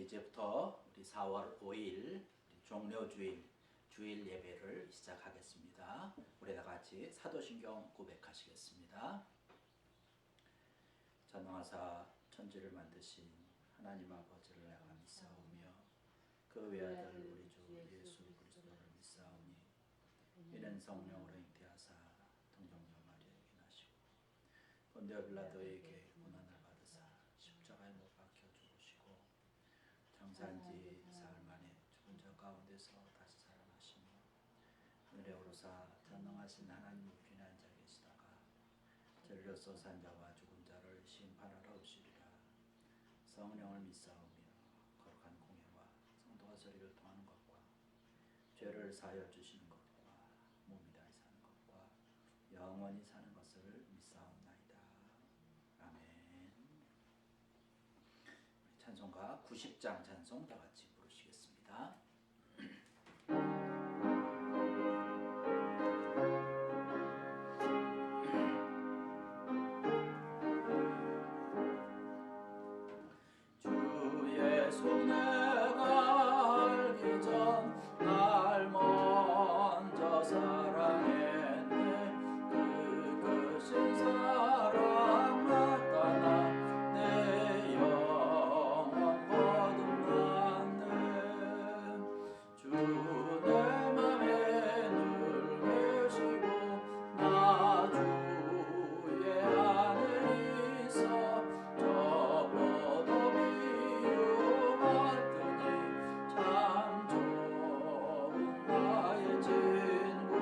이제부터 우리 4월 5일 종료주일 주일 예배를 시작하겠습니다. 우리 다 같이 사도신경 고백하시겠습니다. 전능하사 천지를 만드신 하나님 아버지를 내가 믿사오며 그 외아들 우리 주 예수 그리스도를 믿사오니 이는 성령으로 잉태하사 동정녀 마리아에게 나시고 본디오 빌라도에게 고난을 받으사 십자가에 못 박혀 죽으시고 장사한지 사흘 만에 죽은 자 가운데서 다시 살아나시며 하늘에 오르사 전능하신 하나님 우편에 앉아 계시다가 저리로서 산 자와 죽은 자를 심판하러 오시리라. 성령을 믿사오며 거룩한 공회와 성도가 저리를 통하는 것과 죄를 사하여 주시는 것과 몸이 다시 사는 것과 영원히 사는 것을 믿사옵나이다. 아멘. 찬송가 90장 찬송 다 같이 부르시겠습니다. 주의 손에가 알기 전 날 먼저 사랑했네. 그 크신 사랑 나타나 내 영혼 거듭났네. 주 내 맘에 늘 계시고 나 주의 안에 있어 저 포도비유 같으니 참 좋은 나의 친구.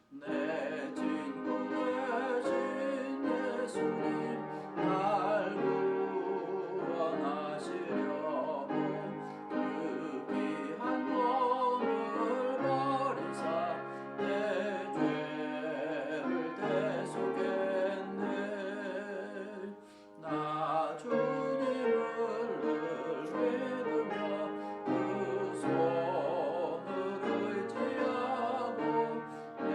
내 친구 되신 예수님 날 구원하시려고 그 귀한 몸을 버리사 내 죄를 대속했네. 나 주님을 늘 믿으며 그 손을 의지하고 내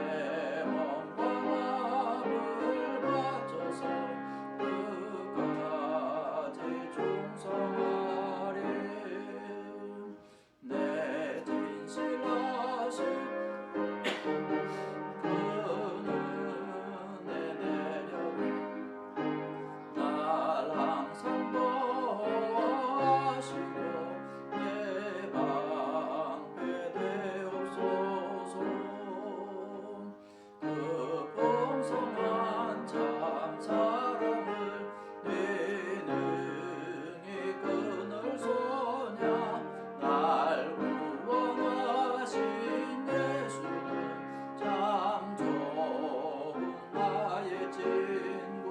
몸과 마음을 바쳐서 끝까지 충성하리. 내 진실하신 그 은혜 내려를 날 항상 보호하시고 내 방패 되옵소서. 그 풍성한 참 사랑을 네 능히 그늘 소냐. 날 구원하신 예수는 참 좋은 나의 친구.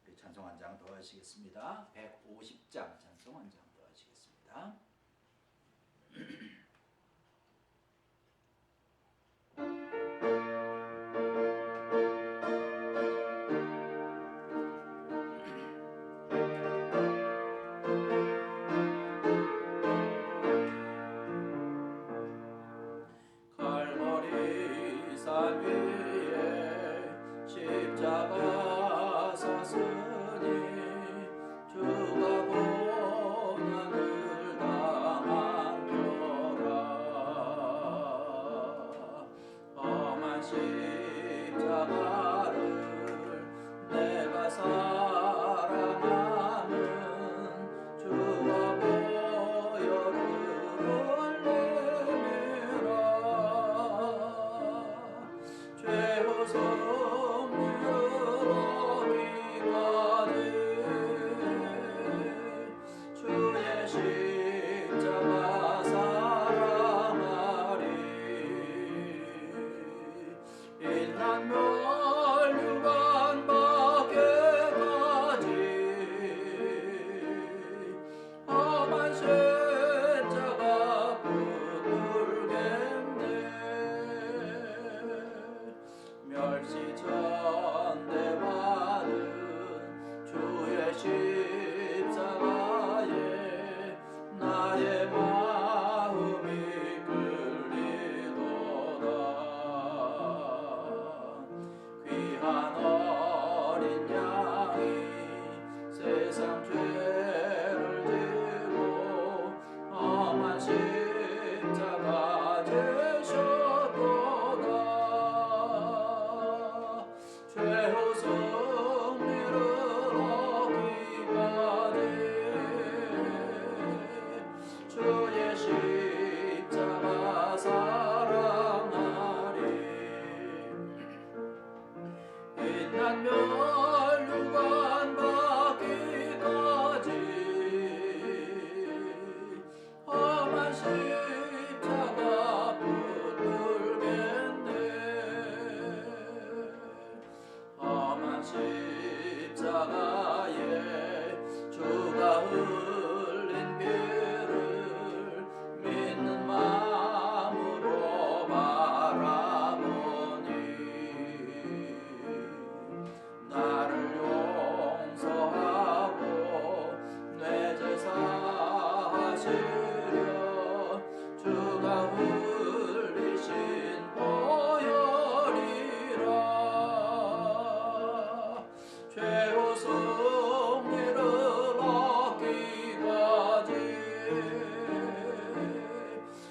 우리 찬송 한 장 더 하시겠습니다. 150장 찬송 한 장 더 하시겠습니다. 갈보리 산 위에 십자가 섰으니 주가 고난을 당한 표라. 험한 십자가를 내가 사랑하는 주와 보혈을 흘리리라. 죄로 섬기러 오기까지 주의 십자가 사랑하리. 일난 멸류관 밖에까지 험한 십자가 붙들겠네. 멸시 빛난 멸류관 받기까지 험한 십자가 붙들겠네. 험한 십자가에 주가 흘린 피를 믿는 마음으로 바라보니 나를 용서하고 내 죄 사하시려 주가 흘리신 보혈이라. 최후 승리를 얻기까지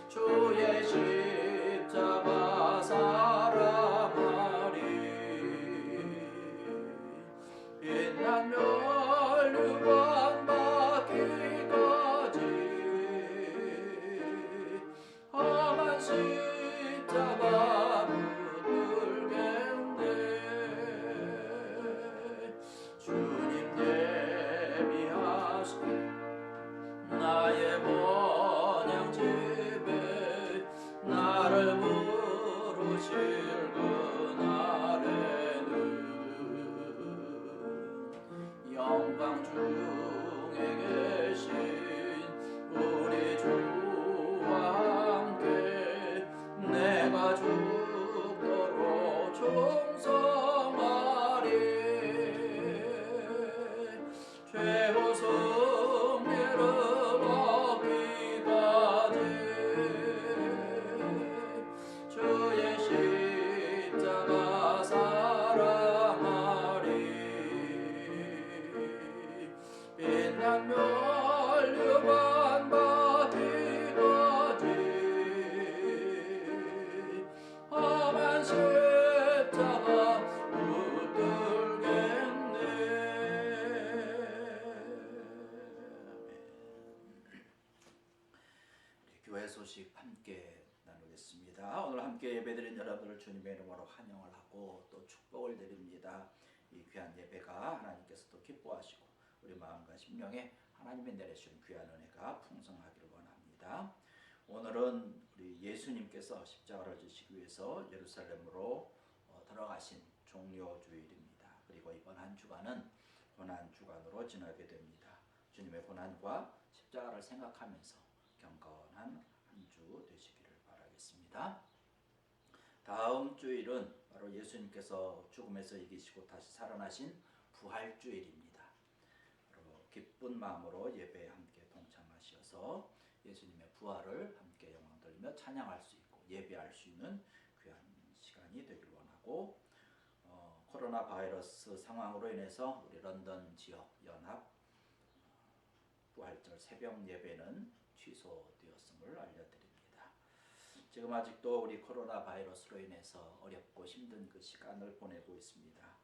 주의 십자가 사랑하리. 빛난 멸류관 받기까지 험한 십자가 붙들겠네. 주님 예비하신 나의 본향 집에 나를 부르실 그날에는 영광 중에 계신 우리 주와 함께 내가 죽도록 충성하리. 최후 승리를 얻기까지 주의 십자가 사랑하리. 빛난 멸류관 받기까지 험한 십자가 붙들겠네. 교회 소식 함께 나누겠습니다. 오늘 함께 예배드린 여러분을 주님의 이름으로 환영을 하고 또 축복을 드립니다. 이 귀한 예배가 하나님께서도 기뻐하시고 우리 마음과 심령에 하나님의 내리신 귀한 은혜가 풍성하기를 원합니다. 오늘은 우리 예수님께서 십자가를 지시기 위해서 예루살렘으로 들어가신 종료주일입니다. 그리고 이번 한 주간은 고난 주간으로 지나게 됩니다. 주님의 고난과 십자가를 생각하면서 경건한 한 주 되시기를 바라겠습니다. 다음 주일은 바로 예수님께서 죽음에서 이기시고 다시 살아나신 부활주일입니다. 바로 기쁜 마음으로 예배에 함께 동참하셔서 예수님의 부활을 함께 영광 돌리며 찬양할 수 있고 예배할 수 있는 귀한 시간이 되길 원하고, 코로나 바이러스 상황으로 인해서 우리 런던 지역 연합 부활절 새벽 예배는 취소되었음을 알려드립니다. 지금 아직도 우리 코로나 바이러스로 인해서 어렵고 힘든 그 시간을 보내고 있습니다.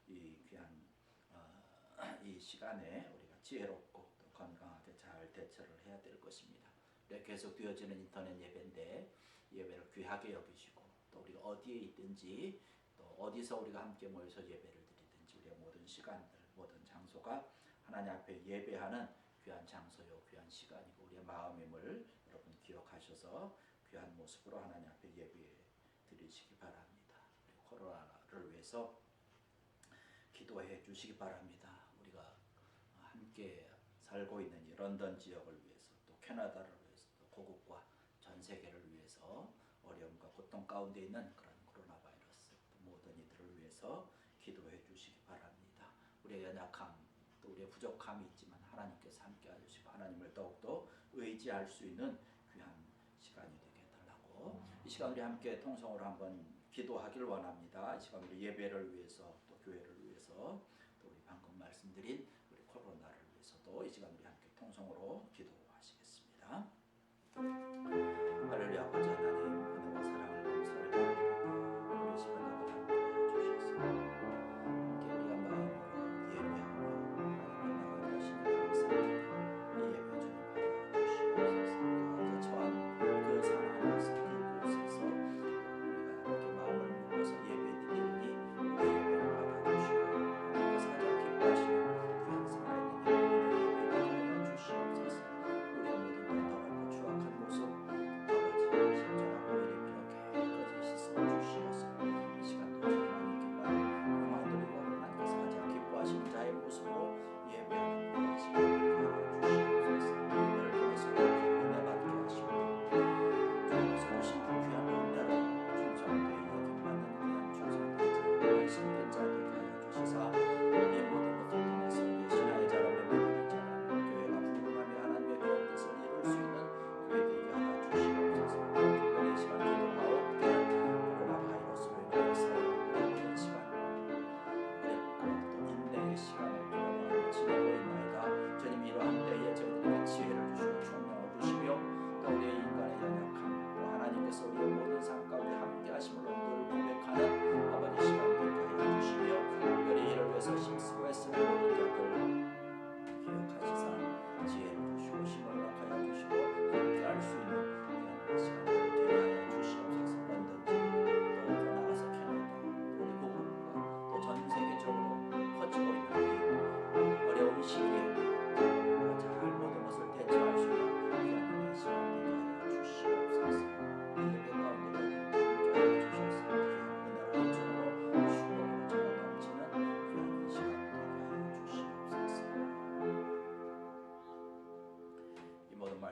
이 귀한 이 시간에 우리가 지혜롭고 또 건강하게 잘 대처를 해야 될 것입니다. 계속 되어지는 인터넷 예배인데 예배를 귀하게 여기시고 또 우리가 어디에 있든지 또 어디서 우리가 함께 모여서 예배를 드리든지 우리의 모든 시간들 모든 장소가 하나님 앞에 예배하는 귀한 장소요 귀한 시간이고 우리의 마음임을 여러분 기억하셔서 귀한 모습으로 하나님 앞에 예배 드리시기 바랍니다. 코로나를 위해서 기도해 주시기 바랍니다. 우리가 함께 살고 있는 이 런던 지역을 위해서 또 캐나다를 위해서 또 고국과 전 세계를 위해서 어려움과 고통 가운데 있는 그런 코로나 바이러스 모든 이들을 위해서 기도해 주시기 바랍니다. 우리의 연약함 또 우리의 부족함이 있지만 하나님께서 함께 해주시고 하나님을 더욱더 의지할 수 있는 귀한 시간이 되게 해달라고 이 시간 우리 함께 통성으로 한번 기도하기를 원합니다. 이 시간 우리 예배를 위해서 또 교회를 위해서 또 우리 방금 말씀드린 우리 코로나를 위해서도 이 시간 우리 함께 통성으로 기도하시겠습니다. 할렐루야. 아버지 하나님 은혜와 사랑을 감사를 드립니다. 우리 시간을 함께 해주셔서 함께 우리가 마음으로 예배하며 하나님 나아가시니 감사합니다. 이 예배 주님 받아주시옵소서. 우리가 처한 그 상황에서 그곳에서 우리가 함께 마음을 먹어서 예배 드리니 우리 예배를 받아주시옵소서.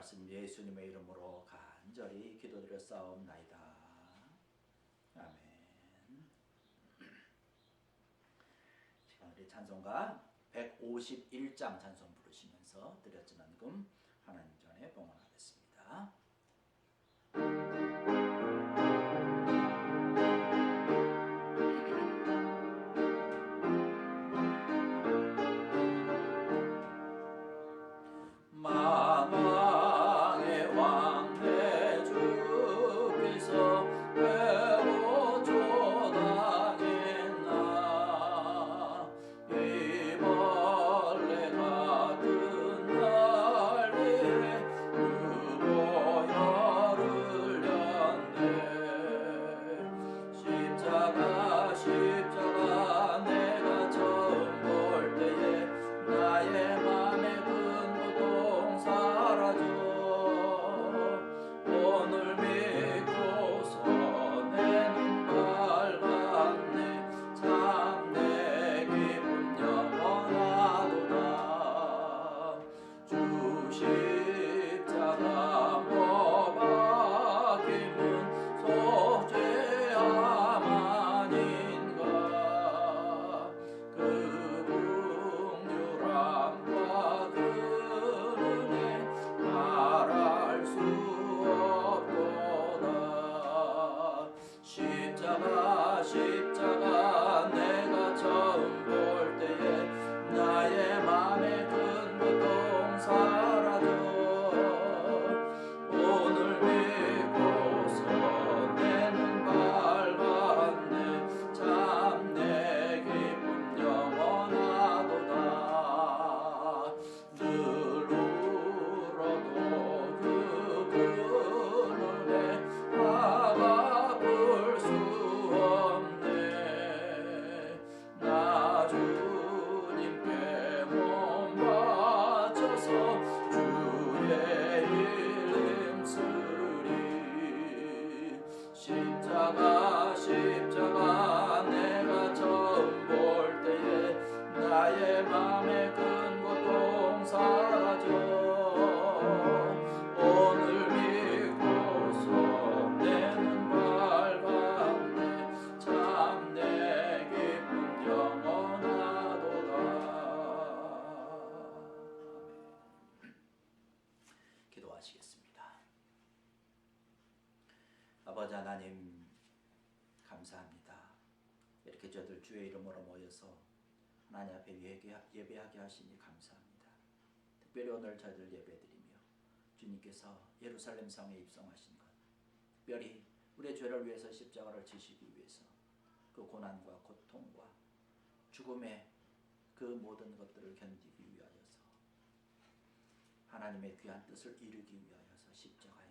말씀 예수님의 이름으로 간절히 기도드렸사옵나이다. 아멘. 우리 찬송가 151장 찬송 부르시면서 드렸던 헌금 하나님 전에 봉헌하겠습니다. 만왕의 왕 대주께서 배로 조당했나 이 벌레 같은 날에 그 보혈을 렸네 십자가 내가 처음 볼 때에 나의 맘에 사라져 오늘 믿고서 내 눈 밝았네 참 내 기쁨 영원하도다 주 십자가 못 박힘은 속죄함 아닌가 그 긍휼함과 말할 수 없도다 십자가 내가 처음 볼 때에 나의 맘에 큰 고통 사라져 오늘 믿고서 내 눈 밝았네 참 내 기쁨 영원하도다 늘 울어도 그 그늘에 화가 불 수 없네 나 주님께 몸 바쳐서 주의 일 힘쓰리 십자가 내가 처음 볼 때에 나의 맘에 큰 고통 사라져 오늘 믿고서 내 눈 밝았네 참 내 기쁨 영원하도다. 기도하시겠습니다. 아버지 하나님 감사합니다. 이렇게 저들 주의 이름으로 모여서 하나님 앞에 예배하게 하시니 감사합니다. 특별히 오늘 저희들 예배드리며 주님께서 예루살렘 성에 입성하신 것 특별히 우리의 죄를 위해서 십자가를 지시기 위해서 그 고난과 고통과 죽음의 그 모든 것들을 견디기 위하여서 하나님의 귀한 뜻을 이루기 위하여서 십자가의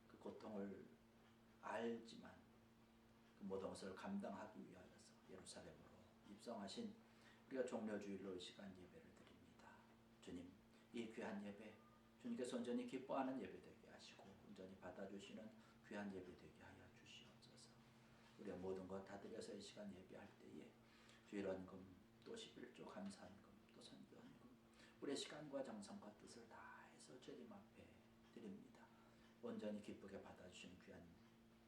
그 고통을 알지만 그 모든 것을 감당하기 위하여서 예루살렘으로 입성하신 우리가 종려주일로 이 시간 예배를 드립니다. 주님 이 귀한 예배 주님께서 온전히 기뻐하는 예배 되게 하시고 온전히 받아주시는 귀한 예배 되게 하여 주시옵소서. 우리가 모든 것 다 드려서 이 시간 예배할 때에 주일 헌금 또 11조 감사헌금 또 선교헌금 우리의 시간과 정성과 뜻을 다해서 주님 앞에 드립니다. 온전히 기쁘게 받아주시는 귀한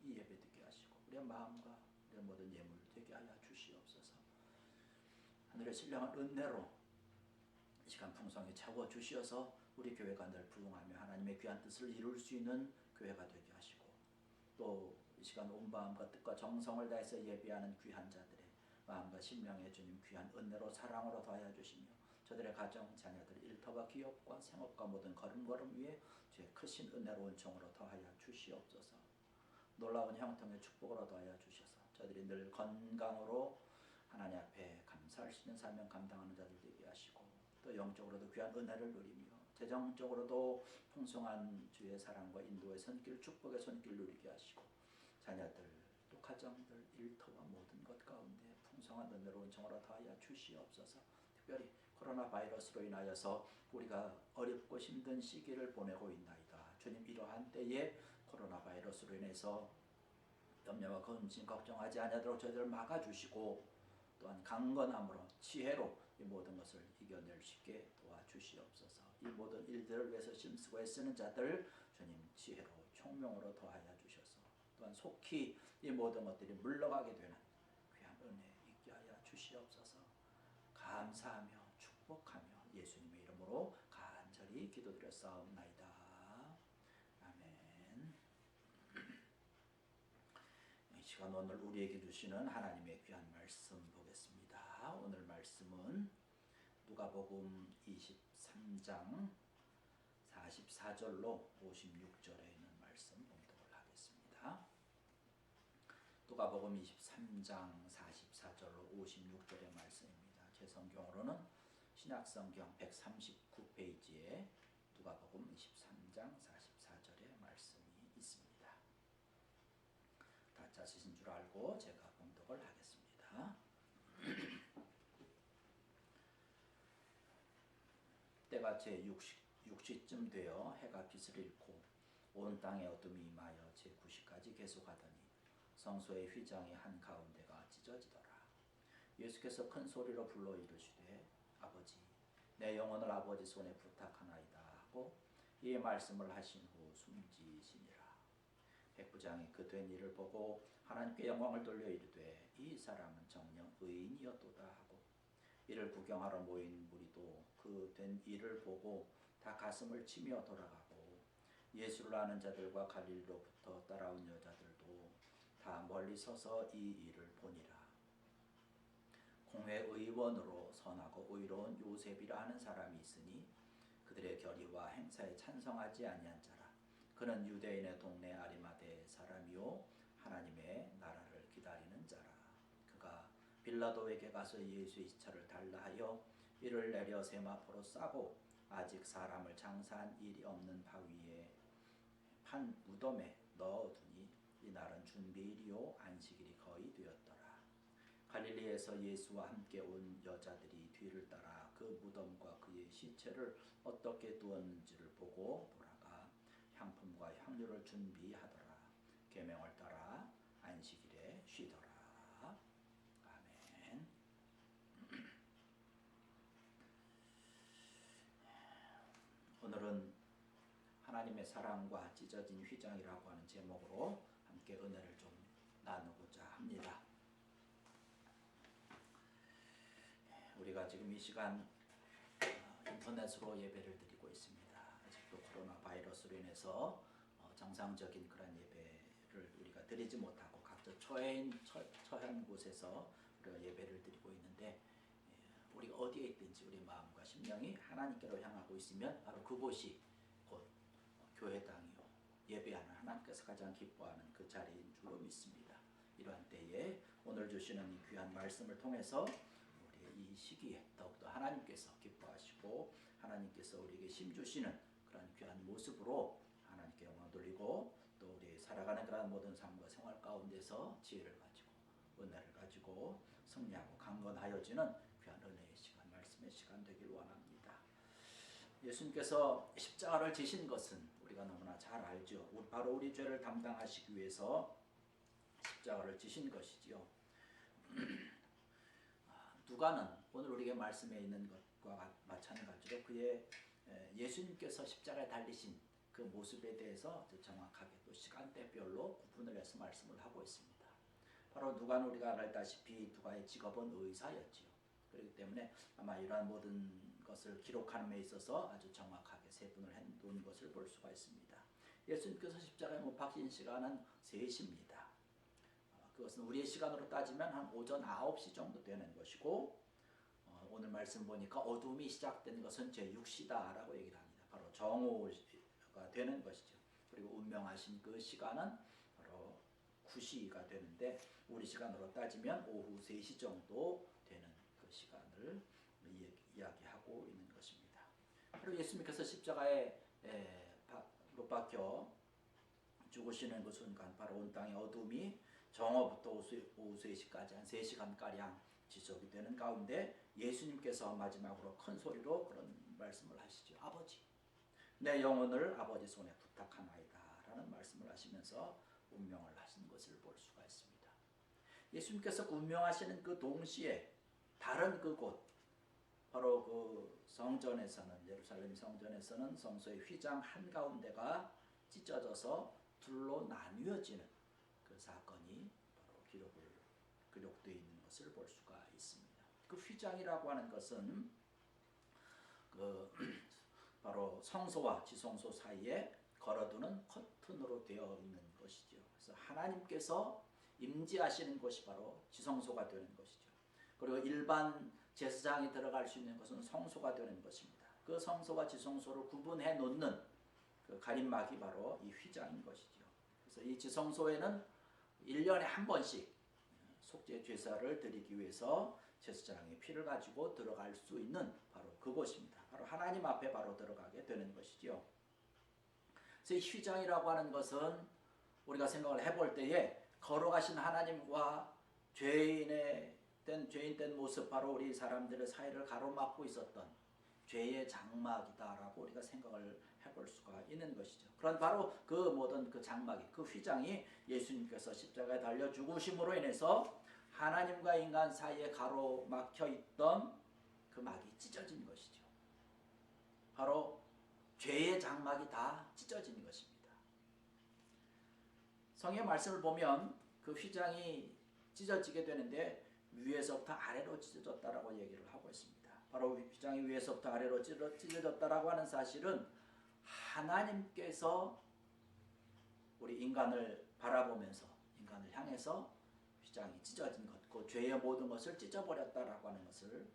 이 예배 되게 하시고 우리의 마음과 우리의 모든 예물 되게 하여 주시옵소서. 하늘의 신령한 은혜로 이 시간 풍성히 채워 주시어서 우리 교회가 늘 부흥하며 하나님의 귀한 뜻을 이룰 수 있는 교회가 되게 하시고 또 이 시간 온 마음과 뜻과 정성을 다해서 예배하는 귀한 자들의 마음과 심령에 주님 귀한 은혜로 사랑으로 더하여 주시며 저들의 가정 자녀들 일터와 기업과 생업과 모든 걸음걸음 위에 주의 크신 은혜로 은총으로 더하여 주시옵소서. 놀라운 형통의 축복으로 더하여 주셔서 저들이 늘 건강으로 하나님 앞에 감사할 수 있는 사명 감당하는 자들 되게 하시고 또 영적으로도 귀한 은혜를 누리며 재정적으로도 풍성한 주의 사랑과 인도의 손길 축복의 손길 누리게 하시고 자녀들 또 가정들 일터와 모든 것 가운데 풍성한 은혜로 은총으로 더하여 주시옵소서. 특별히 코로나 바이러스로 인하여서 우리가 어렵고 힘든 시기를 보내고 있나이다. 주님 이러한 때에 코로나 바이러스로 인해서 염려와 근심 걱정하지 않도록 저희들을 막아주시고 또한 강건함으로 지혜로 이 모든 것을 이겨낼 수 있게 도와주시옵소서. 이 모든 일들을 위해서 힘쓰고 애쓰는 자들 주님 지혜로 총명으로 더하여 주셔서 또한 속히 이 모든 것들이 물러가게 되는 귀한 은혜 있게 하여 주시옵소서. 감사하며 축복하며 예수님의 이름으로 간절히 기도드렸사옵나이다. 아멘. 이 시간 오늘 우리에게 주시는 하나님의 귀한 말씀 보겠습니다. 오늘 말씀은 누가복음 23장 44절로 56절에 있는 말씀 봉독을 하겠습니다. 누가복음 23장 44절로 56절의 말씀입니다. 제 성경으로는 신약성경 139페이지에 누가복음 23장 44절의 말씀이 있습니다. 다 찾으신 줄 알고 제가 봉독을 하겠습니다. 때가 제6시쯤 되어 해가 빛을 잃고 온 땅에 어둠이 임하여 제9시까지 계속하더니 성소의 휘장이 한가운데가 찢어지더라. 예수께서 큰 소리로 불러 이르시되 아버지 내 영혼을 아버지 손에 부탁하나이다 하고 이 말씀을 하신 후 숨지시니라. 백부장이 그 된 일을 보고 하나님께 영광을 돌려 이르되 이 사람은 정녕 의인이었도다 하고 이를 구경하러 모인 무리도 그 된 일을 보고 다 가슴을 치며 돌아가고 예수를 아는 자들과 갈릴리로부터 따라온 여자들도 다 멀리 서서 이 일을 보니라. 공회의원으로 선하고 의로운 요셉이라 하는 사람이 있으니 그들의 결의와 행사에 찬성하지 아니한 자라. 그는 유대인의 동네 아리마대 사람이요 하나님의 나라를 기다리는 자라. 그가 빌라도에게 가서 예수의 시체를 달라 하여 이를 내려 세마포로 싸고 아직 사람을 장사한 일이 없는 바위에 판 무덤에 넣어두니 이날은 준비일이요 안식일이 거의 되었더라. 갈릴리에서 예수와 함께 온 여자들이 뒤를 따라 그 무덤과 그의 시체를 어떻게 두었는지를 보고 돌아가 향품과 향료를 준비하더라. 계명을 따라 안식일에 쉬더라. 아멘. 오늘은 하나님의 사랑과 찢어진 휘장이라고 하는 제목으로 함께 은혜를 좀 나누고자 합니다. 우리가 지금 이 시간 인터넷으로 예배를 드리고 있습니다. 아직도 코로나 바이러스로 인해서 정상적인 그런 예배를 우리가 드리지 못하고 각자 처한 곳에서 우리가 예배를 드리고 있는데 우리가 어디에 있든지 우리 마음과 심령이 하나님께로 향하고 있으면 바로 그곳이 곧 교회당이요 예배하는 하나님께서 가장 기뻐하는 그 자리인 줄로 믿습니다. 이러한 때에 오늘 주시는 이 귀한 말씀을 통해서 이 시기에 더욱더 하나님께서 기뻐하시고 하나님께서 우리에게 힘주시는 그런 귀한 모습으로 하나님께 영광 돌리고 또 우리 살아가는 그런 모든 삶과 생활 가운데서 지혜를 가지고 은혜를 가지고 승리하고 강건하여지는 귀한 은혜의 시간, 말씀의 시간 되길 원합니다. 예수님께서 십자가를 지신 것은 우리가 너무나 잘 알죠. 바로 우리 죄를 담당하시기 위해서 십자가를 지신 것이지요. 누가는 오늘 우리에게 말씀에 있는 것과 마찬가지로 그의 예수님께서 십자가에 달리신 그 모습에 대해서 정확하게 또 시간대별로 구분을 해서 말씀을 하고 있습니다. 바로 누가는 우리가 알다시피 누가의 직업은 의사였지요. 그렇기 때문에 아마 이러한 모든 것을 기록하는 데 있어서 아주 정확하게 세분을 해놓은 것을 볼 수가 있습니다. 예수님께서 십자가에 못 박힌 시간은 3시입니다. 그것은 우리의 시간으로 따지면 한 오전 9시 정도 되는 것이고 오늘 말씀 보니까 어둠이 시작된 것은 제6시다라고 얘기를 합니다. 바로 정오가 되는 것이죠. 그리고 운명하신 그 시간은 바로 9시가 되는데 우리 시간으로 따지면 오후 3시 정도 되는 그 시간을 이야기하고 있는 것입니다. 바로 예수님께서 십자가에 못 박혀 죽으시는 그 순간 바로 온 땅의 어둠이 정오부터 오후 3시까지 한 3시간가량 지속이 되는 가운데 예수님께서 마지막으로 큰 소리로 그런 말씀을 하시죠. 아버지 내 영혼을 아버지 손에 부탁하나이다 라는 말씀을 하시면서 운명을 하신 것을 볼 수가 있습니다. 예수님께서 운명하시는 그 동시에 다른 그곳 바로 그 성전에서는, 예루살렘 성전에서는 성소의 휘장 한가운데가 찢어져서 둘로 나뉘어지는 그 사건이 바로 기록되어 있는 것을 볼 수가 있습니다. 그 휘장이라고 하는 것은 그 바로 성소와 지성소 사이에 걸어두는 커튼으로 되어 있는 것이죠. 그래서 하나님께서 임재하시는 곳이 바로 지성소가 되는 것이죠. 그리고 일반 제사장이 들어갈 수 있는 것은 성소가 되는 것입니다. 그 성소와 지성소를 구분해 놓는 그 가림막이 바로 이 휘장인 것이죠. 그래서 이 지성소에는 1년에 한 번씩 속죄 제사를 드리기 위해서 제사장이 피를 가지고 들어갈 수 있는 바로 그곳입니다. 바로 하나님 앞에 바로 들어가게 되는 것이죠. 그래서 이 휘장이라고 하는 것은 우리가 생각을 해볼 때에 걸어가신 하나님과 죄인 된 모습, 바로 우리 사람들의 사이를 가로막고 있었던 죄의 장막이다라고 우리가 생각을 해볼 수가 있는 것이죠. 그런 바로 그 모든 그 장막이, 그 휘장이 예수님께서 십자가에 달려 죽으심으로 인해서 하나님과 인간 사이에 가로막혀 있던 그 막이 찢어진 것이죠. 바로 죄의 장막이 다 찢어진 것입니다. 성경 말씀을 보면 그 휘장이 찢어지게 되는데 위에서부터 아래로 찢어졌다라고 얘기를 하고 있습니다. 바로 휘장이 위에서부터 아래로 찢어졌다라고 하는 사실은 하나님께서 우리 인간을 바라보면서 인간을 향해서 휘장이 찢어진 것, 그 죄의 모든 것을 찢어버렸다라고 하는 것을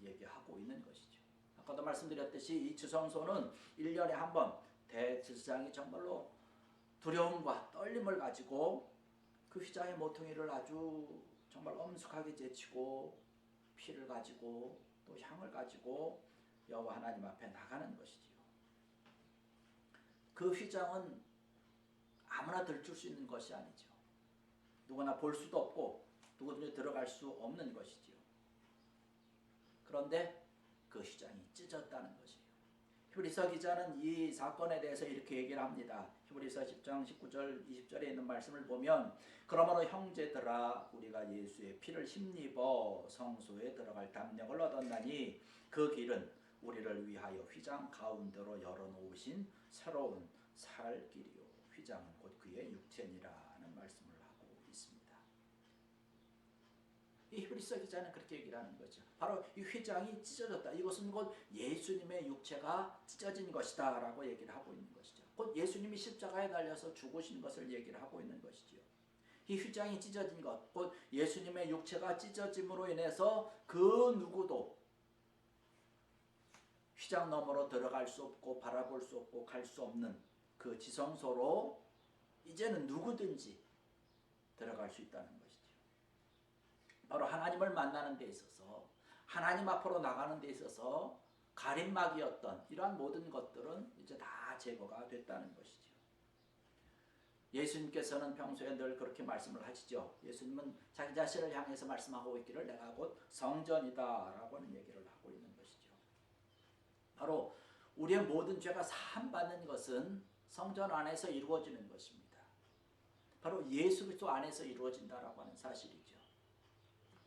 얘기하고 있는 것이죠. 아까도 말씀드렸듯이 이 지성소는 1년에 한 번 대제사장이 정말로 두려움과 떨림을 가지고 그 휘장의 모퉁이를 아주 정말 엄숙하게 제치고 피를 가지고 또 향을 가지고 여호와 하나님 앞에 나가는 것이지요. 그 휘장은 아무나 들출 수 있는 것이 아니죠. 누구나 볼 수도 없고 누구든지 들어갈 수 없는 것이지요. 그런데 그 휘장이 찢어졌다는 것이에요. 히브리서 기자는 이 사건에 대해서 이렇게 얘기를 합니다. 히브리서 10장 19절 20절에 있는 말씀을 보면, 그러므로 형제들아 우리가 예수의 피를 힘입어 성소에 들어갈 담력을 얻었나니 그 길은 우리를 위하여 휘장 가운데로 열어놓으신 새로운 살 길이요 휘장은 곧 그의 육체니라는 말씀을 하고 있습니다. 이 히브리서 기자는 그렇게 얘기를 하는 거죠. 바로 이 휘장이 찢어졌다. 이것은 곧 예수님의 육체가 찢어진 것이다 라고 얘기를 하고 있는 것이죠. 곧 예수님이 십자가에 달려서 죽으신 것을 얘기를 하고 있는 것이죠. 이 휘장이 찢어진 것, 곧 예수님의 육체가 찢어짐으로 인해서 그 누구도 휘장 너머로 들어갈 수 없고 바라볼 수 없고 갈 수 없는 그 지성소로 이제는 누구든지 들어갈 수 있다는 것이죠. 바로 하나님을 만나는 데 있어서, 하나님 앞으로 나가는 데 있어서 가림막이었던 이러한 모든 것들은 이제 다 제거가 됐다는 것이죠. 예수님께서는 평소에 늘 그렇게 말씀을 하시죠. 예수님은 자기 자신을 향해서 말씀하고 있기를 내가 곧 성전이다 라고 하는 얘기를 하고 있는 것이죠. 바로 우리의 모든 죄가 사함받는 것은 성전 안에서 이루어지는 것입니다. 바로 예수 그리스도 안에서 이루어진다라고 하는 사실이죠.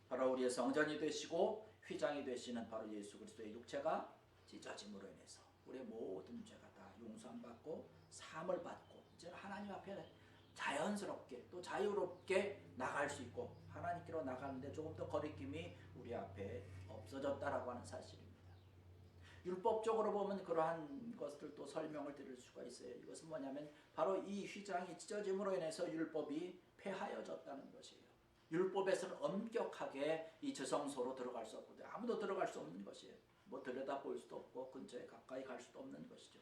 바로 우리의 성전이 되시고 휘장이 되시는 바로 예수 그리스도의 육체가 찢어짐으로 인해서 우리의 모든 죄가 다 용서받고 사함을 받고 이제 하나님 앞에 자연스럽게 또 자유롭게 나갈 수 있고 하나님께로 나가는데 조금 더 거리낌이 우리 앞에 없어졌다라고 하는 사실입니다. 율법적으로 보면 그러한 것을 또 설명을 드릴 수가 있어요. 이것은 뭐냐면 바로 이 휘장이 찢어짐으로 인해서 율법이 폐하여졌다는 것이에요. 율법에서는 엄격하게 이 지성소로 들어갈 수 없고 아무도 들어갈 수 없는 것이에요. 뭐 들여다볼 수도 없고 근처에 가까이 갈 수도 없는 것이죠.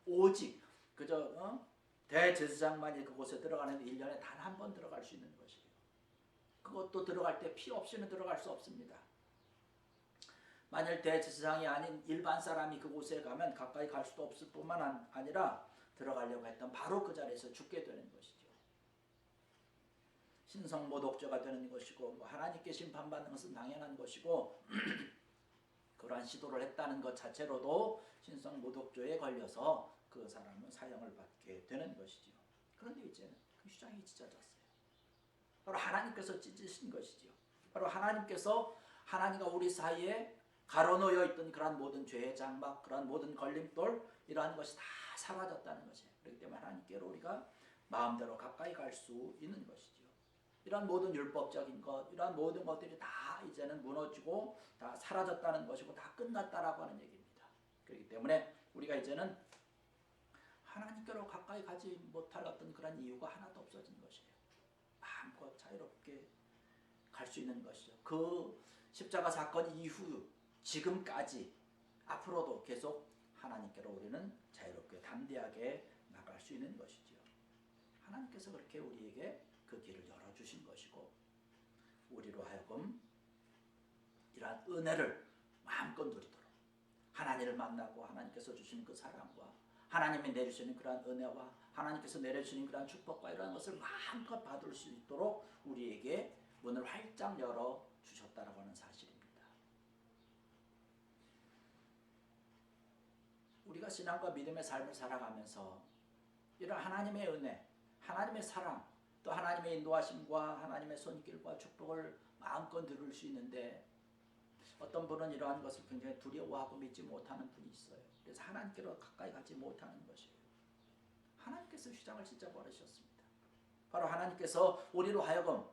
오직 그저 대제사장만이 그곳에 들어가는데 1년에 단 한 번 들어갈 수 있는 것이에요. 그것도 들어갈 때 피 없이는 들어갈 수 없습니다. 만일 대제사장이 아닌 일반 사람이 그곳에 가면 가까이 갈 수도 없을 뿐만 아니라 들어가려고 했던 바로 그 자리에서 죽게 되는 것이죠. 신성모독죄가 되는 것이고 하나님께 심판받는 것은 당연한 것이고 그러한 시도를 했다는 것 자체로도 신성모독죄에 걸려서 그 사람은 사형을 받게 되는 것이죠. 그런데 이제는 그 휘장이 찢어졌어요. 바로 하나님께서 찢으신 것이죠. 바로 하나님께서 하나님과 우리 사이에 가로놓여 있던 그러한 모든 죄의 장막, 그러한 모든 걸림돌, 이러한 것이 다 사라졌다는 것이에요. 그렇기 때문에 하나님께로 우리가 마음대로 가까이 갈 수 있는 것이죠. 이러한 모든 율법적인 것, 이러한 모든 것들이 다 이제는 무너지고 다 사라졌다는 것이고 다 끝났다라고 하는 얘기입니다. 그렇기 때문에 우리가 이제는 하나님께로 가까이 가지 못할 어떤 그런 이유가 하나도 없어진 것이에요. 마음껏 자유롭게 갈 수 있는 것이죠. 그 십자가 사건 이후 지금까지 앞으로도 계속 하나님께로 우리는 자유롭게 담대하게 나갈 수 있는 것이죠. 하나님께서 그렇게 우리에게 그 길을 열어주신 것이고 우리로 하여금 이러한 은혜를 마음껏 누리도록 하나님을 만나고 하나님께서 주시는 그 사랑과 하나님이 내주시는 그러한 은혜와 하나님께서 내려주시는 그러한 축복과 이러한 것을 마음껏 받을 수 있도록 우리에게 문을 활짝 열어주셨다라고 하는 사실입니다. 우리가 신앙과 믿음의 삶을 살아가면서 이런 하나님의 은혜, 하나님의 사랑, 또 하나님의 인도하심과 하나님의 손길과 축복을 마음껏 누릴 수 있는데 어떤 분은 이러한 것을 굉장히 두려워하고 믿지 못하는 분이 있어요. 그래서 하나님께로 가까이 가지 못하는 것이에요. 하나님께서 휘장을 찢어 버리셨습니다. 바로 하나님께서 우리로 하여금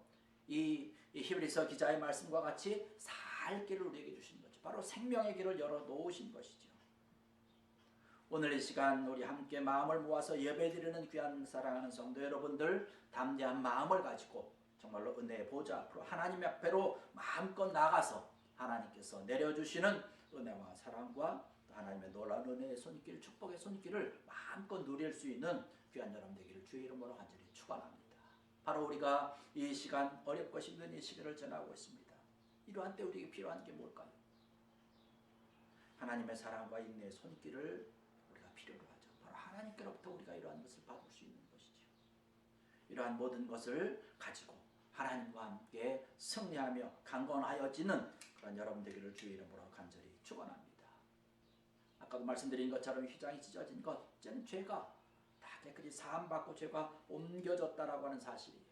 이 히브리서 기자의 말씀과 같이 살 길을 우리에게 주신 거죠. 바로 생명의 길을 열어 놓으신 것이죠. 오늘 이 시간 우리 함께 마음을 모아서 예배드리는 귀한 사랑하는 성도 여러분들, 담대한 마음을 가지고 정말로 은혜의 보좌 앞으로 하나님 앞에로 마음껏 나가서 하나님께서 내려주시는 은혜와 사랑과 하나님의 놀라운 은혜의 손길, 축복의 손길을 마음껏 누릴 수 있는 귀한 여러분 되기를 주의 이름으로 간절히 축원합니다. 바로 우리가 이 시간 어렵고 힘든 이 시기를 지나고 있습니다. 이러한 때 우리에게 필요한 게 뭘까요? 하나님의 사랑과 인내의 손길을 우리가 필요로 하죠. 바로 하나님께로부터 우리가 이러한 것을 받을 수 있는 것이죠. 이러한 모든 것을 가지고 하나님과 함께 승리하며 강건하여지는 그런 여러분 되기를 주의 이름으로 간절히 축원합니다. 아까도 말씀드린 것처럼 휘장이 찢어진 것, 이제는 죄가 다 깨끗이 사함받고 죄가 옮겨졌다라고 하는 사실이에요.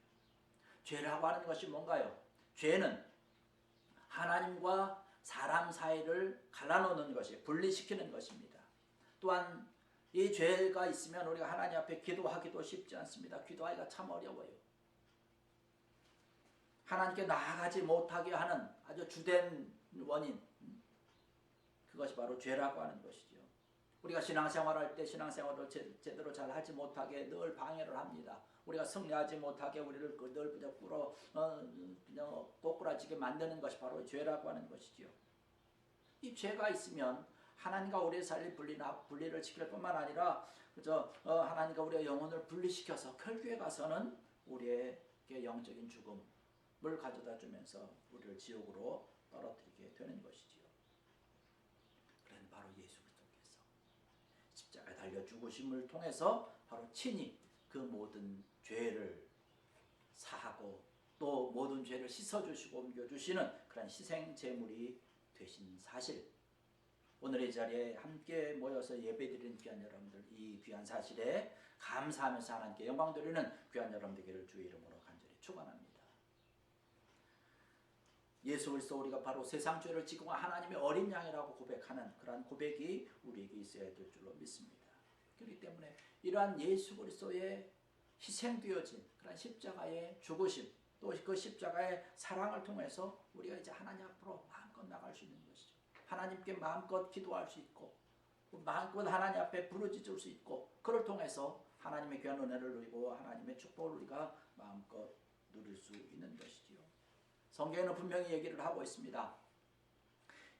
죄라고 하는 것이 뭔가요? 죄는 하나님과 사람 사이를 갈라놓는 것이 분리시키는 것입니다. 또한 이 죄가 있으면 우리가 하나님 앞에 기도하기도 쉽지 않습니다. 기도하기가 참 어려워요. 하나님께 나아가지 못하게 하는 아주 주된 원인, 그것이 바로 죄라고 하는 것이죠. 우리가 신앙생활할 때 신앙생활을 제대로 잘 하지 못하게 늘 방해를 합니다. 우리가 승리하지 못하게 우리를 늘 그냥 그냥 꼬꾸라지게 만드는 것이 바로 죄라고 하는 것이죠. 이 죄가 있으면 하나님과 우리의 삶이 분리를 시킬 뿐만 아니라 하나님과 우리의 영혼을 분리시켜서 결국에 가서는 우리에게 영적인 죽음을 가져다 주면서 우리를 지옥으로 떨어뜨리게 되는 것이지요. 그런 바로 예수 그리스도께서 십자가에 달려 죽으심을 통해서 바로 친히 그 모든 죄를 사하고 또 모든 죄를 씻어주시고 옮겨주시는 그런 희생 제물이 되신 사실, 오늘 이 자리에 함께 모여서 예배드리는 귀한 여러분들, 이 귀한 사실에 감사하면서 하나님께 영광 드리는 귀한 여러분 되기를 주의 이름으로 간절히 축원합니다. 예수 그리스도 우리가 바로 세상 죄를 지고 하나님의 어린 양이라고 고백하는 그러한 고백이 우리에게 있어야 될 줄로 믿습니다. 그렇기 때문에 이러한 예수 그리스도의 희생되어진 그런 십자가의 죽으심, 또 그 십자가의 사랑을 통해서 우리가 이제 하나님 앞으로 마음껏 나갈 수 있는 것이죠. 하나님께 마음껏 기도할 수 있고 마음껏 하나님 앞에 부르짖을 수 있고, 그를 통해서 하나님의 귀한 은혜를 누리고 하나님의 축복을 우리가 마음껏 누릴 수 있는 것이지요. 성경에는 분명히 얘기를 하고 있습니다.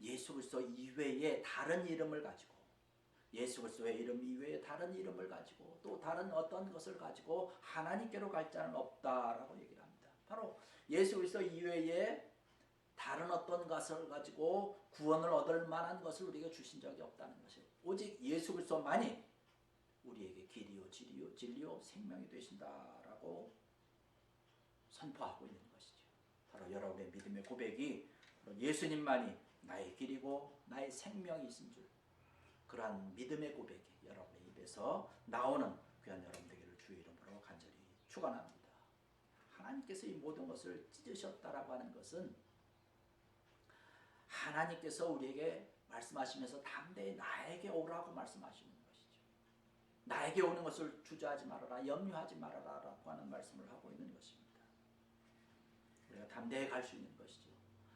예수 그리스도 이외에 다른 이름을 가지고, 예수 그리스도의 이름 이외에 다른 이름을 가지고 또 다른 어떤 것을 가지고 하나님께로 갈 자는 없다라고 얘기를 합니다. 바로 예수 그리스도 이외에 다른 어떤 것을 가지고 구원을 얻을 만한 것을 우리에게 주신 적이 없다는 것이에요. 오직 예수 그리스도만이 우리에게 길이요 진리요 생명이 되신다라고 선포하고 있는 것이죠. 바로 여러분의 믿음의 고백이 예수님만이 나의 길이고 나의 생명이신 줄, 그러한 믿음의 고백이 여러분의 입에서 나오는 귀한 여러분 되기를 주의 이름으로 간절히 축원합니다. 하나님께서 이 모든 것을 찢으셨다라고 하는 것은 하나님께서 우리에게 말씀하시면서 담대히 나에게 오라고 말씀하시는 것이죠. 나에게 오는 것을 주저하지 말아라, 염려하지 말아라 라고 하는 말씀을 하고 있는 것입니다. 우리가 담대히 갈 수 있는 것이죠.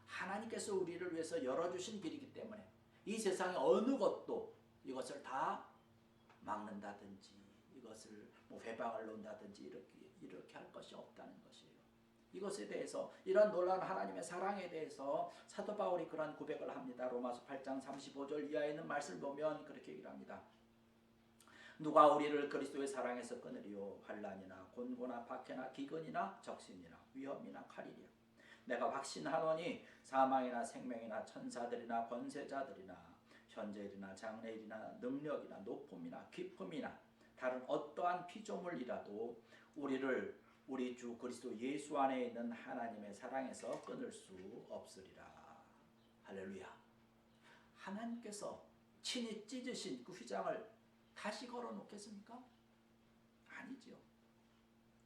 하나님께서 우리를 위해서 열어주신 길이기 때문에 이 세상의 어느 것도 이것을 다 막는다든지 이것을 회방을 놓는다든지 이렇게 할 것이 없다는 것이에요. 이것에 대해서 이런 놀라운 하나님의 사랑에 대해서 사도 바울이 그런 고백을 합니다. 로마서 8장 35절 이하에 있는 말씀을 보면 그렇게 얘기를 합니다. 누가 우리를 그리스도의 사랑에서 끊으리요? 환난이나 곤고나 박해나 기근이나 적신이나 위험이나 칼이랴. 내가 확신하노니 사망이나 생명이나 천사들이나 권세자들이나 현재일이나 장래일이나 능력이나 높음이나 깊음이나 다른 어떠한 피조물이라도 우리를 우리 주 그리스도 예수 안에 있는 하나님의 사랑에서 끊을 수 없으리라. 할렐루야. 하나님께서 친히 찢으신 그 휘장을 다시 걸어놓겠습니까? 아니죠.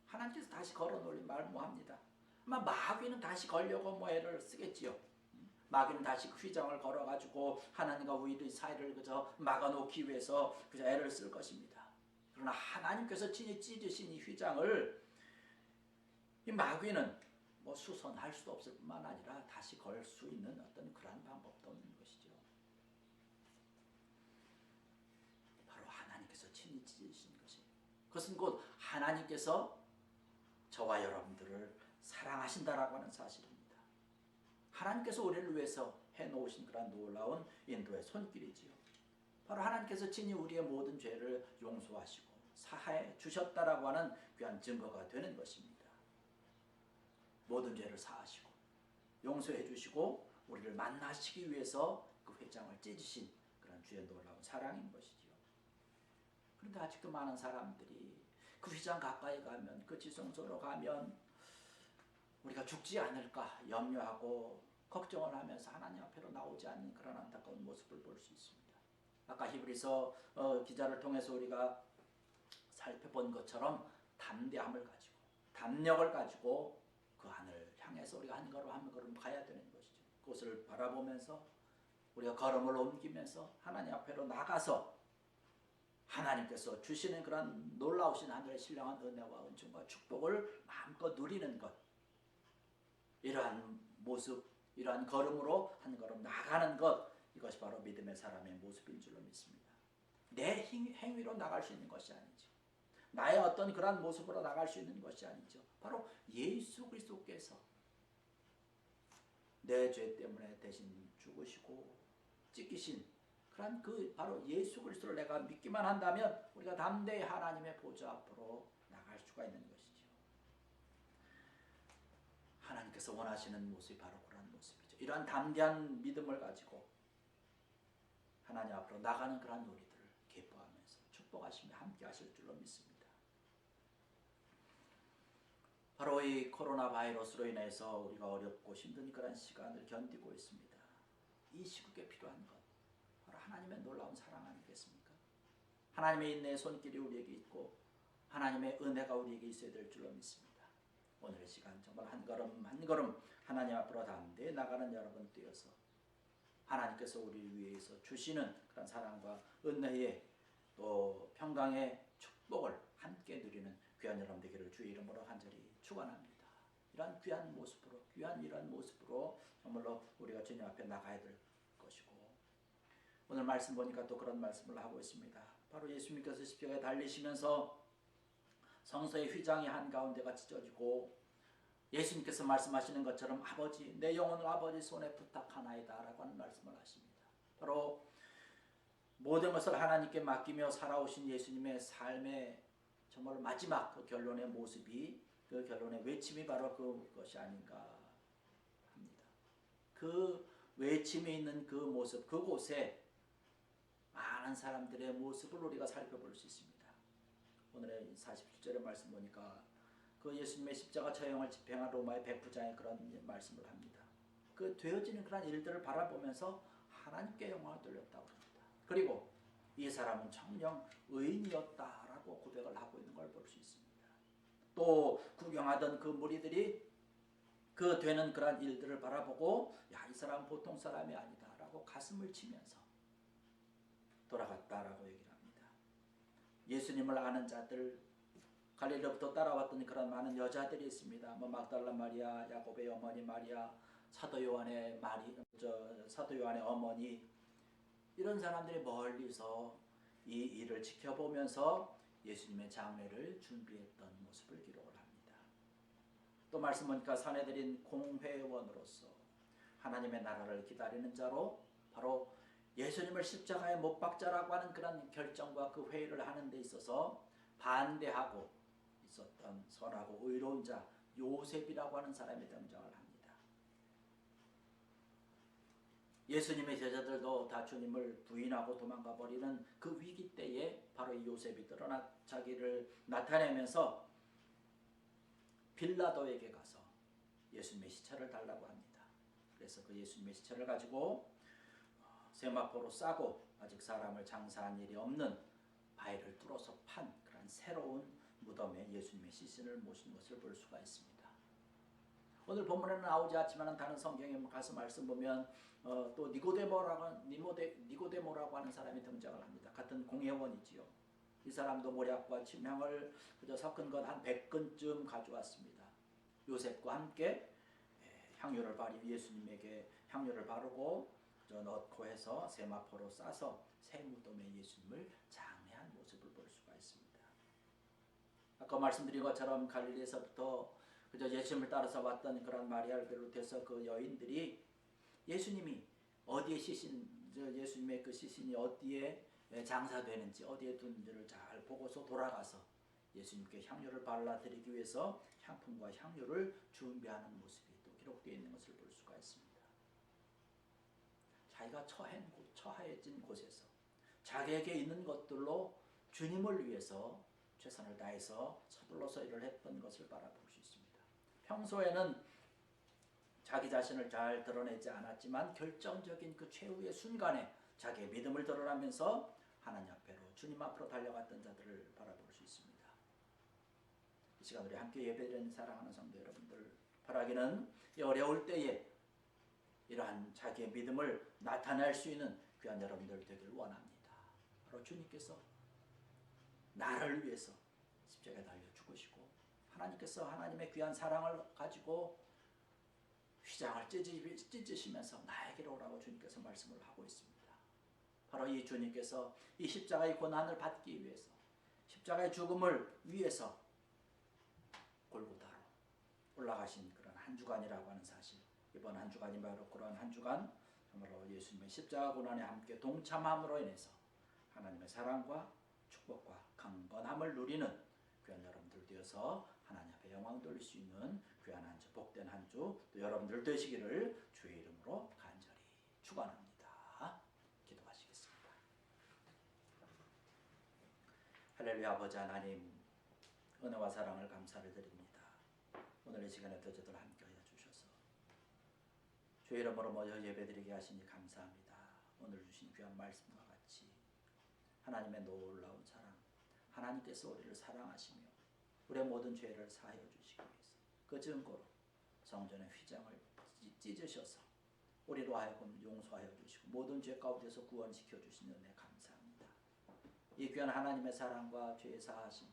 하나님께서 다시 걸어놓으리 말 뭐합니다. 마귀는 다시 걸려고 애를 쓰겠지요. 마귀는 다시 그 휘장을 걸어가지고 하나님과 우리 사이를 그저 막아놓기 위해서 그저 애를 쓸 것입니다. 그러나 하나님께서 친히 찢으신 이 휘장을 이 마귀는 수선할 수도 없을 뿐만 아니라 다시 걸 수 있는 어떤 그러한 방법도 없는 것이죠. 바로 하나님께서 친히 찢으신 것이에요. 그것은 곧 하나님께서 저와 여러분들을 사랑하신다라고 하는 사실입니다. 하나님께서 우리를 위해서 해놓으신 그런 놀라운 인도의 손길이지요. 바로 하나님께서 친히 우리의 모든 죄를 용서하시고 사하해 주셨다라고 하는 귀한 증거가 되는 것입니다. 모든 죄를 사하시고 용서해 주시고 우리를 만나시기 위해서 그 휘장을 찢으신 그런 주의 놀라운 사랑인 것이지요. 그런데 아직도 많은 사람들이 그 휘장 가까이 가면, 그 지성소로 가면 우리가 죽지 않을까 염려하고 걱정을 하면서 하나님 앞으로 나오지 않는 그런 안타까운 모습을 볼 수 있습니다. 아까 히브리서 기자를 통해서 우리가 살펴본 것처럼 담대함을 가지고 담력을 가지고 그 하늘을 향해서 우리가 한 걸음 한 걸음 가야 되는 것이죠. 그것을 바라보면서 우리가 걸음을 옮기면서 하나님 앞으로 나가서 하나님께서 주시는 그런 놀라우신 하늘의 신령한 은혜와 은총과 축복을 마음껏 누리는 것, 이러한 모습, 이러한 걸음으로 한 걸음 나가는 것, 이것이 바로 믿음의 사람의 모습인 줄로 믿습니다. 내 행위로 나갈 수 있는 것이 아니죠. 나의 어떤 그러한 모습으로 나갈 수 있는 것이 아니죠. 바로 예수 그리스도께서 내 죄 때문에 대신 죽으시고 찢기신 그런 그 바로 예수 그리스도를 내가 믿기만 한다면 우리가 담대히 하나님의 보좌 앞으로 나갈 수가 있는 것이죠. 하나님께서 원하시는 모습이 바로 그런 모습이죠. 이러한 담대한 믿음을 가지고 하나님 앞으로 나가는 그런 우리들을 기뻐하면서 축복하시며 함께 하실 줄로 믿습니다. 바로 이 코로나 바이러스로 인해서 우리가 어렵고 힘든 그런 시간을 견디고 있습니다. 이 시국에 필요한 것, 바로 하나님의 놀라운 사랑 아니겠습니까? 하나님의 인내의 손길이 우리에게 있고 하나님의 은혜가 우리에게 있어야 될 줄로 믿습니다. 오늘의 시간 정말 한 걸음 한 걸음 하나님 앞으로 담대히 나가는 여러분 되어서 하나님께서 우리를 위해서 주시는 그런 사랑과 은혜의 또 평강의 축복을 함께 누리는 귀한 여러분 되기를 주의 이름으로 간절히 축원합니다. 이러한 귀한 모습으로, 귀한 이러한 모습으로 정말로 우리가 주님 앞에 나가야 될 것이고, 오늘 말씀 보니까 또 그런 말씀을 하고 있습니다. 바로 예수님께서 십자가에 달리시면서 성소의 휘장이 한가운데가 찢어지고 예수님께서 말씀하시는 것처럼 아버지, 내 영혼을 아버지 손에 부탁하나이다 라고 하는 말씀을 하십니다. 바로 모든 것을 하나님께 맡기며 살아오신 예수님의 삶의 정말 마지막 그 결론의 모습이, 그 결론의 외침이 바로 그것이 아닌가 합니다. 그 외침이 있는 그 모습, 그곳에 많은 사람들의 모습을 우리가 살펴볼 수 있습니다. 오늘의 47절의 말씀 보니까 그 예수님의 십자가 처형을 집행한 로마의 백부장이 그런 말씀을 합니다. 그 되어지는 그런 일들을 바라보면서 하나님께 영광을 돌렸다고 합니다. 그리고 이 사람은 정녕 의인이었다라고 고백을 하고 있는 걸 볼 수 있습니다. 또 구경하던 그 무리들이 그 되는 그러한 일들을 바라보고 야, 이 사람은 보통 사람이 아니다라고 가슴을 치면서 돌아갔다라고 얘기를 합니다. 예수님을 아는 자들, 갈릴리로부터 따라왔던 그런 많은 여자들이 있습니다. 뭐 막달라 마리아, 야곱의 어머니 마리아, 사도 요한의 어머니, 이런 사람들이 멀리서 이 일을 지켜보면서 예수님의 장례를 준비했던 모습을 기록을 합니다. 또 말씀 보니까 사내들인 공회원으로서 하나님의 나라를 기다리는 자로 바로 예수님을 십자가에 못 박자라고 하는 그런 결정과 그 회의를 하는 데 있어서 반대하고 있었던 선하고 의로운 자 요셉이라고 하는 사람이 등장을 합니다. 예수님의 제자들도 다 주님을 부인하고 도망가 버리는 그 위기 때에 바로 이 요셉이 드러나 자기를 나타내면서 빌라도에게 가서 예수님의 시체를 달라고 합니다. 그래서 그 예수님의 시체를 가지고 세마포로 싸고 아직 사람을 장사한 일이 없는 바위를 뚫어서 판 그런 새로운 무덤에 예수님의 시신을 모신 것을 볼 수가 있습니다. 오늘 본문에는 나오지 않지만 다른 성경에 가서 말씀 보면 또 니고데모라고 하는 사람이 등장을 합니다. 같은 공회원이지요. 이 사람도 모략과 침향을 그저 섞은 것 한 100근쯤 가져왔습니다. 요셉과 함께 향유를 예수님에게 향유를 바르고 넣고 해서 세마포로 싸서 새 무덤에 예수님을 장례한 모습을 볼 수가 있습니다. 아까 말씀드린 것처럼 갈릴리에서부터 그저 예수님을 따라서 왔던 그런 마리아를 비롯해서 그 여인들이 예수님이 어디에 예수님의 그 시신이 어디에 장사되는지 어디에 둔지를 잘 보고서 돌아가서 예수님께 향유를 발라드리기 위해서 향품과 향유를 준비하는 모습이 또 기록되어 있는 것을 볼 수가 있습니다. 자기가 처해진 곳에서 자기에게 있는 것들로 주님을 위해서 최선을 다해서 서둘러서 일을 했던 것을 바라볼 수 있습니다. 평소에는 자기 자신을 잘 드러내지 않았지만 결정적인 그 최후의 순간에 자기의 믿음을 드러나면서 하나님 앞으로 주님 앞으로 달려갔던 자들을 바라볼 수 있습니다. 이 시간 우리 함께 예배드리는 사랑하는 성도 여러분들, 바라기는 이 어려울 때에 이러한 자기의 믿음을 나타낼 수 있는 귀한 여러분들 되기를 원합니다. 바로 주님께서 나를 위해서 십자가에 달려 죽으시고 하나님께서 하나님의 귀한 사랑을 가지고 휘장을 찢으시면서 나에게로 오라고 주님께서 말씀을 하고 있습니다. 바로 이 주님께서 이 십자가의 고난을 받기 위해서 십자가의 죽음을 위해서 골고다로 올라가신 그런 한 주간이라고 하는 사실, 이번 한 주간이 바로 그런 한 주간 정말로 예수님의 십자가 고난에 함께 동참함으로 인해서 하나님의 사랑과 축복과 강건함을 누리는 귀한 여러분들 되어서 하나님 앞에 영광 돌릴 수 있는 귀한 한 주, 복된 한 주 또 여러분들 되시기를 주의 이름으로 간절히 축원합니다. 기도하시겠습니다. 할렐루야. 아버지 하나님, 은혜와 사랑을 감사를 드립니다. 오늘 이 시간에 또 저들 함께하여 주셔서 주의 이름으로 모여 예배드리게 하시니 감사합니다. 오늘 주신 귀한 말씀과 같이 하나님의 놀라운 사랑, 하나님께서 우리를 사랑하시며 우리의 모든 죄를 사하여 주시기 위해서 그 증거로 성전의 휘장을 찢으셔서 우리로 하여금 용서하여 주시고 모든 죄 가운데서 구원시켜 주시는 은혜 감사합니다. 이 귀한 하나님의 사랑과 죄의 사하심,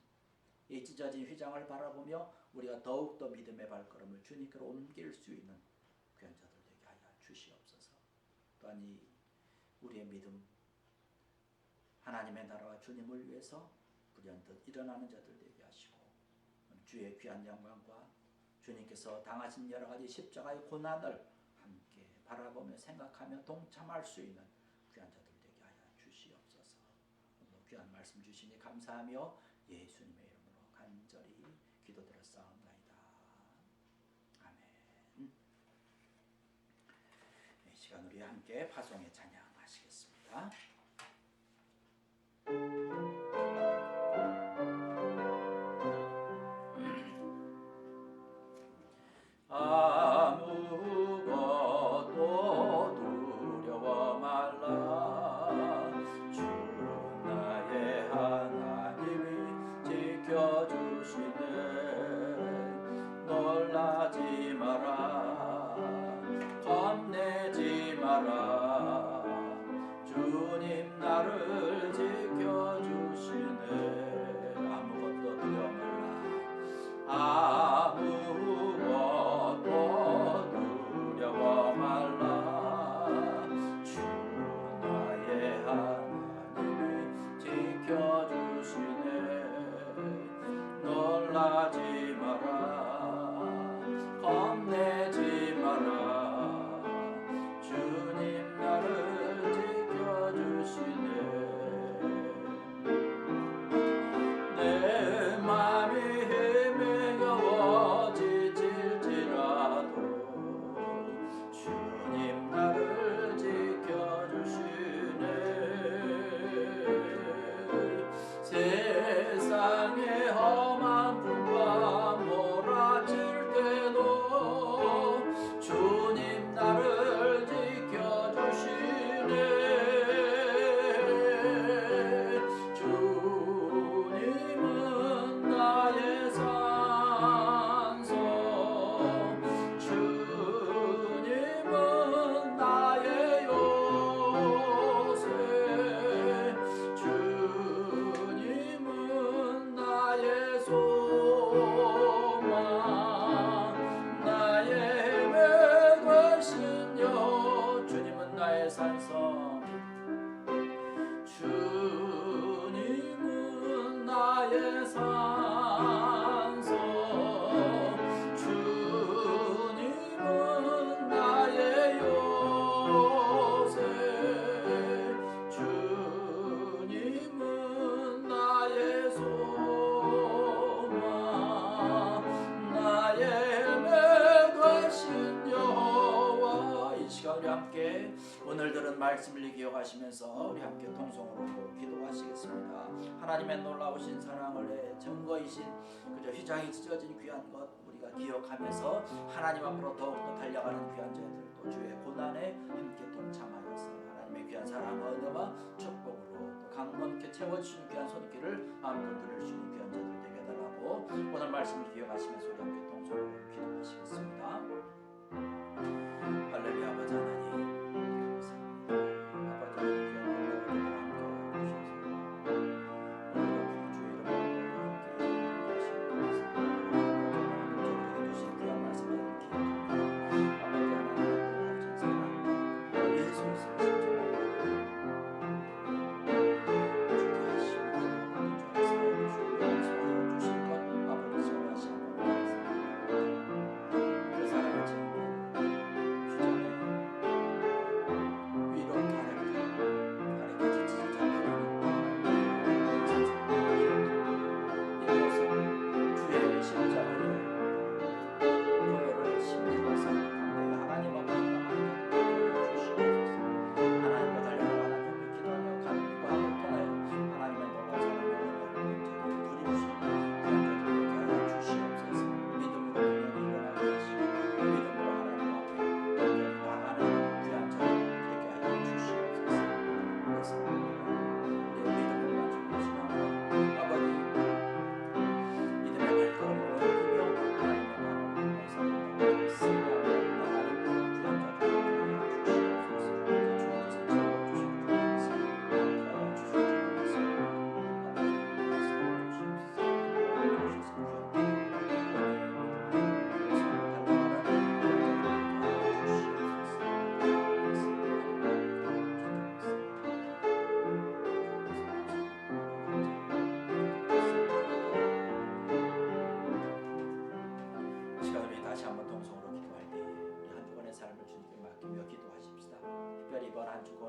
이 찢어진 휘장을 바라보며 우리가 더욱더 믿음의 발걸음을 주님께로 옮길 수 있는 귀한 자들 되게 하여 주시옵소서. 또한 이 우리의 믿음, 하나님의 나라와 주님을 위해서 불현듯 일어나는 자들 되게 하시고 주의 귀한 영광과 주님께서 당하신 여러 가지 십자가의 고난을 함께 바라보며 생각하며 동참할 수 있는 귀한 자들 되게 하여 주시옵소서. 오늘 귀한 말씀 주시니 감사하며 예수님의 이름으로 간절히 기도드렸사옵나이다. 아멘. 이 시간 우리 함께 파송의 찬양하시겠습니다. 아무것도 두려워 말라. 주 나의 하나님이 지켜주시네. 놀라지 마라. 나를 지켜주시네. 아무것도 두려워라. 아무것도 두려워 말라. 주 나의 하나님이 지켜주시네. 놀라지 마라. 겁내지 마라. 주님 나를 지켜주시네. 내 맘이 헤매겨워지질지라도 주님 나를 지켜주시네. 세상의 험한 불과 몰아칠 때도 주님 나를 지켜주시네. 주님은 나의 산소, 주님은 나의 요새, 주님은 나의 소망, 나의 맥을 신여. 주님은 나의 산성, 주님은 나의 산성, 주님은 나의 요새, 주님은 나의 소망, 나의 맥을 신여와. 이 시간 우리 함께 오늘 들은 말씀을 기억하시면서 우리 함께 통성으로 기도하시겠습니다. 하나님의 놀라우신 사랑을 증거이신 그저 휘장이 찢어진 귀한 것 우리가 기억하면서 하나님 앞으로 더욱더 달려가는 귀한 저희들도 주의 고난에 함께 동참하여서 하나님의 귀한 사랑, 은혜와 축복으로 또 강건케 채워주시는 귀한 손길을 마음껏 누릴 수 있는 귀한 저희들 되게 해달라고 오늘 말씀을 기억하시면서 우리 함께 통성으로 기도하시겠습니다. 할렐루야. 아버지 하나님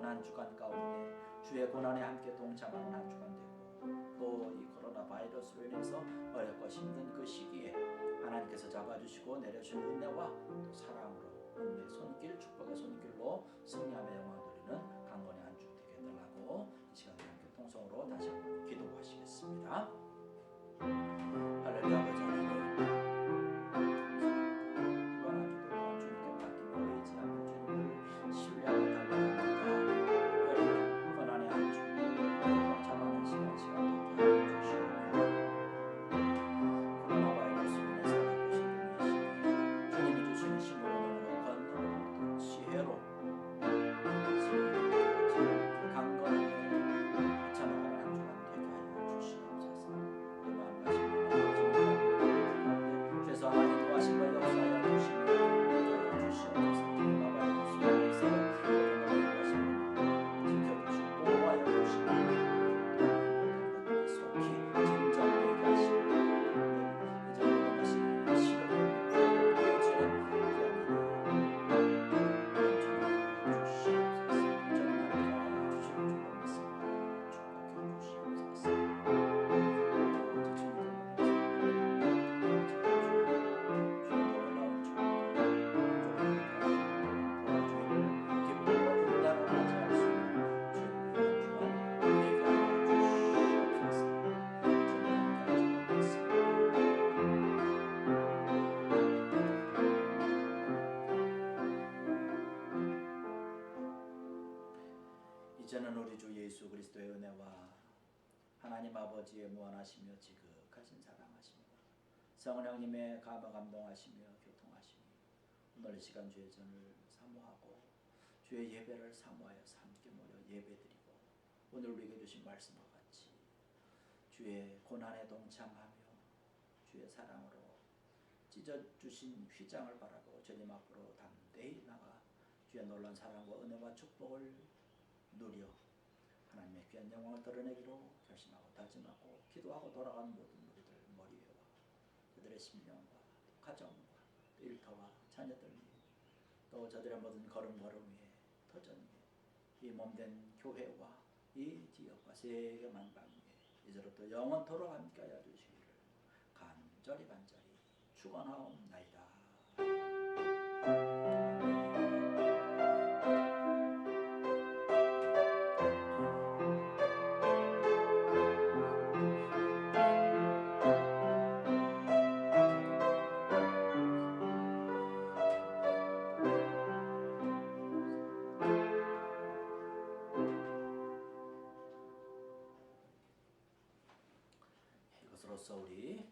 한 주간 가운데 주의 고난에 함께 동참하는 한 주간 되고 또 이 코로나 바이러스로 인해서 어렵고 힘든 그 시기에 하나님께서 잡아주시고 내려주신 은혜와 또 사랑으로 은혜의 손길, 축복의 손길로 승리함의 영광을 돌리는 강건의 한 주 되게 해달라고 이 시간에 함께 통성으로 다시 한번 기도하시겠습니다. 할렐루야. 아버지 하나님 이번 한 주도 또한 주님께 맡기며 의지하고 주님을 신뢰하고 달려갑니다. 고난의 한 주 동참하는 시간 되게 주시고 코로나 바이러스로 인해서 겪고 힘든 이 시기 주님이 주시는 심으로 걷는 지혜로 이제는 우리 주 예수 그리스도의 은혜와 하나님 아버지의 무한하시며 지극하신 사랑하시며 성령님의 감동하시며 교통하시며 오늘 이 시간 주의 전을 사모하고 주의 예배를 사모하여서 함께 모여 예배드리고 오늘 우리에게 주신 말씀과 같이 주의 고난에 동참하며 주의 사랑으로 찢어주신 휘장을 바라고 주님 앞으로 담대히 나가 주의 놀라운 사랑과 은혜와 축복을 누려 하나님의 귀한 영광을 드러내기로 결심하고 다짐하고 기도하고 돌아가는 모든 우리들 머리회와 그들의 심령과 가정과 일터와 자녀들 또 저들의 모든 걸음걸음 위에 터전 위에 이 몸된 교회와 이 지역과 세계 만방 위에 이제부터 영원토록 함께하여 주시기를 간절히 축원하옵나이다. 이것으로써 우리